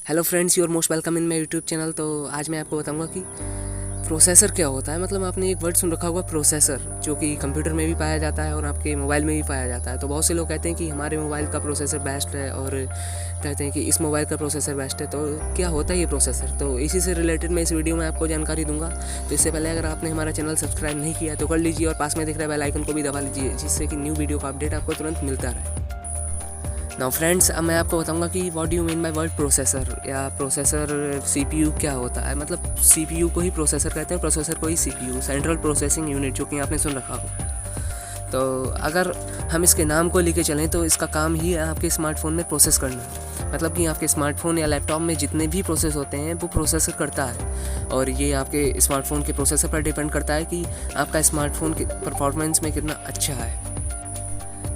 Hello friends, you're most welcome in my YouTube channel. तो आज मैं आपको बताऊंगा कि प्रोसेसर क्या होता है। मतलब आपने एक वर्ड सुन रखा होगा प्रोसेसर, जो कि कंप्यूटर में भी पाया जाता है और आपके मोबाइल में भी पाया जाता है। तो बहुत से लोग कहते हैं कि हमारे मोबाइल का प्रोसेसर बेस्ट है और कहते हैं कि इस मोबाइल का प्रोसेसर बेस्ट है। तो क्या होता है ये प्रोसेसर? तो इसी से रिलेटेड मैं इस वीडियो में आपको जानकारी दूंगा। तो इससे पहले अगर आपने हमारा चैनल सब्सक्राइब नहीं किया तो कर लीजिए और पास में दिख रहा है बेल आइकन को भी दबा लीजिए, जिससे कि न्यू वीडियो का अपडेट आपको तुरंत मिलता रहे। नाउ फ्रेंड्स, अब मैं आपको बताऊंगा कि what do you mean by word processor, या प्रोसेसर सीपीयू क्या होता है। मतलब सीपीयू को ही प्रोसेसर कहते हैं, प्रोसेसर को ही सीपीयू, सेंट्रल प्रोसेसिंग यूनिट, जो कि आपने सुन रखा हो। तो अगर हम इसके नाम को लेके चलें तो इसका काम ही है आपके स्मार्टफोन में प्रोसेस करना। मतलब कि आपके स्मार्टफोन या लैपटॉप में जितने भी प्रोसेस होते हैं वो प्रोसेसर करता है, और ये आपके स्मार्टफोन के प्रोसेसर पर डिपेंड करता है कि आपका स्मार्टफोन की परफॉर्मेंस में कितना अच्छा है।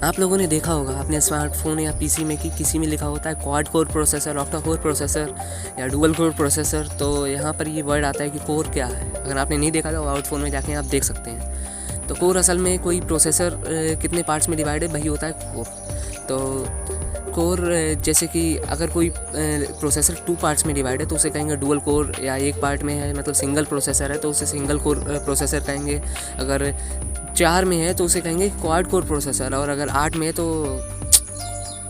आप लोगों ने देखा होगा अपने स्मार्टफोन या पीसी में कि किसी में लिखा होता है quad core processor, octa core processor या डुअल कोर प्रोसेसर। तो यहाँ पर ये वर्ड आता है कि कोर क्या है। अगर आपने नहीं देखा तो आउटफोन में जाके आप देख सकते हैं। तो कोर असल में कोई प्रोसेसर कितने पार्ट्स में डिवाइड है, वही होता है कोर। तो कोर जैसे कि अगर कोई प्रोसेसर 2 पार्ट्स में डिवाइड है तो उसे कहेंगे डुअल कोर, या एक पार्ट में है मतलब सिंगल प्रोसेसर है तो उसे सिंगल कोर प्रोसेसर कहेंगे। अगर 4 में है तो उसे कहेंगे क्वाड कोर प्रोसेसर, और अगर 8 में है तो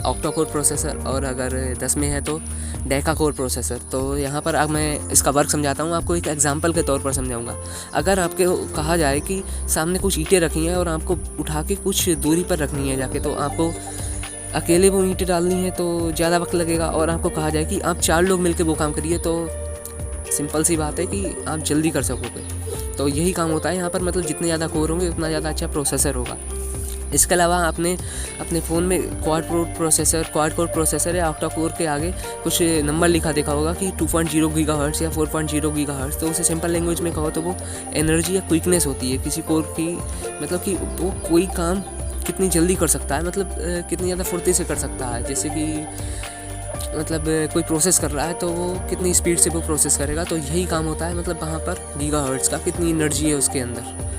ऑक्टा कोर प्रोसेसर, और अगर 10 में है तो डेका कोर प्रोसेसर। तो यहाँ पर अब मैं इसका वर्क समझाता हूँ, आपको एक एग्जांपल के तौर पर समझाऊंगा। अगर आपको कहा जाए कि सामने कुछ ईंटें रखी हैं और आपको उठा के कुछ दूरी पर रखनी है जाके, तो आपको अकेले वो ईंटें डालनी है तो ज़्यादा वक्त लगेगा। और आपको कहा जाए कि आप 4 लोग मिलकर वो काम करिए तो सिंपल सी बात है कि आप जल्दी कर सकोगे। तो यही काम होता है यहाँ पर। मतलब जितने ज़्यादा कोर होंगे उतना ज़्यादा अच्छा प्रोसेसर होगा। इसके अलावा आपने अपने फ़ोन में क्वाड कोर प्रोसेसर या ऑक्टा कोर के आगे कुछ नंबर लिखा देखा होगा कि 2.0 गीगाहर्ट्ज़ या 4.0 गीगाहर्ट्ज़। तो उसे सिंपल लैंग्वेज में कहो तो वो एनर्जी या क्विकनेस होती है किसी कोर की। मतलब कि वो कोई काम कितनी जल्दी कर सकता है, मतलब कितनी ज़्यादा फुर्ती से कर सकता है। जैसे कि मतलब कोई प्रोसेस कर रहा है तो वो कितनी स्पीड से वो प्रोसेस करेगा। तो यही काम होता है मतलब वहाँ पर गीगाहर्ट्ज़ का, कितनी एनर्जी है उसके अंदर।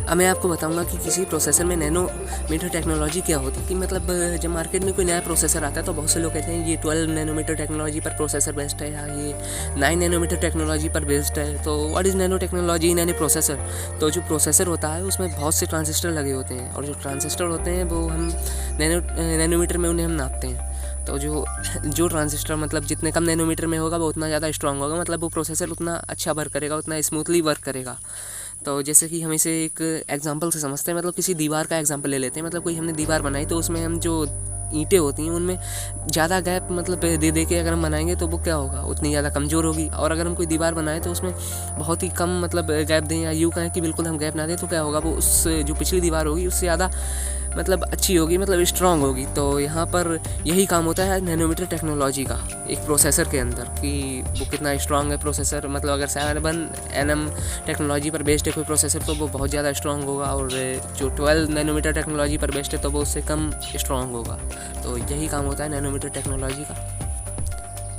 अब मैं आपको बताऊंगा कि किसी प्रोसेसर में नैनोमीटर टेक्नोलॉजी क्या होती है। कि मतलब जब मार्केट में कोई नया प्रोसेसर आता है तो बहुत से लोग कहते हैं ये 12 नैनोमीटर टेक्नोलॉजी पर प्रोसेसर बेस्ट है, या ये 9 नैनोमीटर टेक्नोलॉजी पर बेस्ट है। तो what is nano technology in any processor? तो जो प्रोसेसर होता है उसमें बहुत से ट्रांजिस्टर लगे होते हैं, और जो ट्रांजिस्टर होते हैं वो हम नैनोमीटर में उन्हें हम नापते हैं। तो जो ट्रांजिस्टर मतलब जितने कम नैनोमीटर में होगा वो उतना ज़्यादा स्ट्रांग होगा, मतलब वो प्रोसेसर उतना अच्छा वर्क करेगा, उतना स्मूथली वर्क करेगा। तो जैसे कि हम इसे एक एग्जांपल से समझते हैं। मतलब किसी दीवार का एग्जांपल ले लेते हैं। मतलब कोई हमने दीवार बनाई तो उसमें हम जो ईंटें होती हैं उनमें ज़्यादा गैप मतलब दे के अगर हम बनाएंगे तो वो क्या होगा, उतनी ज़्यादा कमज़ोर होगी। और अगर हम कोई दीवार बनाएं तो उसमें बहुत ही कम मतलब गैप दें, या यूँ कहें कि बिल्कुल हम गैप ना दें, तो क्या होगा, वो उस जो पिछली दीवार होगी उससे ज़्यादा मतलब अच्छी होगी, मतलब स्ट्रांग होगी। तो यहाँ पर यही काम होता है नैनोमीटर टेक्नोलॉजी का एक प्रोसेसर के अंदर, कि वो कितना स्ट्रांग है प्रोसेसर। मतलब अगर 7 nm टेक्नोलॉजी पर बेस्ड है कोई प्रोसेसर तो वो बहुत ज़्यादा स्ट्रांग होगा, और जो 12 नैनोमीटर टेक्नोलॉजी पर बेस्ड है तो वो उससे कम स्ट्रांग होगा। तो यही काम होता है नैनोमीटर टेक्नोलॉजी का।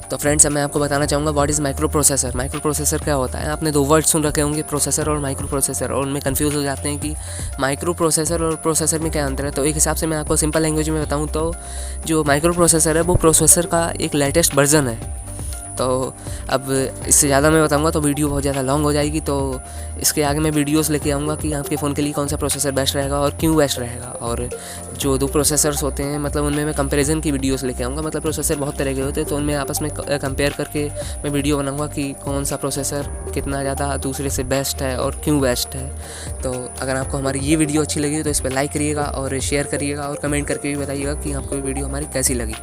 तो फ्रेंड्स, अब मैं आपको बताना चाहूँगा what is micro processor. Micro processor क्या होता है? आपने 2 वर्ड सुन रखे होंगे, प्रोसेसर और माइक्रो प्रोसेसर, और उनमें कंफ्यूज हो जाते हैं कि माइक्रो प्रोसेसर और प्रोसेसर में क्या अंतर है। तो एक हिसाब से मैं आपको सिंपल लैंग्वेज में बताऊँ तो जो माइक्रो प्रोसेसर है वो प्रोसेसर का एक लेटेस्ट वर्जन है। तो अब इससे ज़्यादा मैं बताऊंगा तो वीडियो बहुत ज़्यादा लॉन्ग हो जाएगी। तो इसके आगे मैं वीडियोस लेके आऊँगा कि आपके फ़ोन के लिए कौन सा प्रोसेसर बेस्ट रहेगा और क्यों बेस्ट रहेगा। और जो 2 प्रोसेसर्स होते हैं मतलब उनमें मैं कंपैरिजन की वीडियोस लेके आऊँगा। मतलब प्रोसेसर बहुत तरह के होते हैं तो उनमें आपस में कंपेयर करके मैं वीडियो बनाऊँगा कि कौन सा प्रोसेसर कितना ज़्यादा दूसरे से बेस्ट है और क्यों बेस्ट है। तो अगर आपको हमारी ये वीडियो अच्छी लगी तो इस पर लाइक करिएगा और शेयर करिएगा, और कमेंट करके भी बताइएगा कि आपको ये वीडियो हमारी कैसी लगी।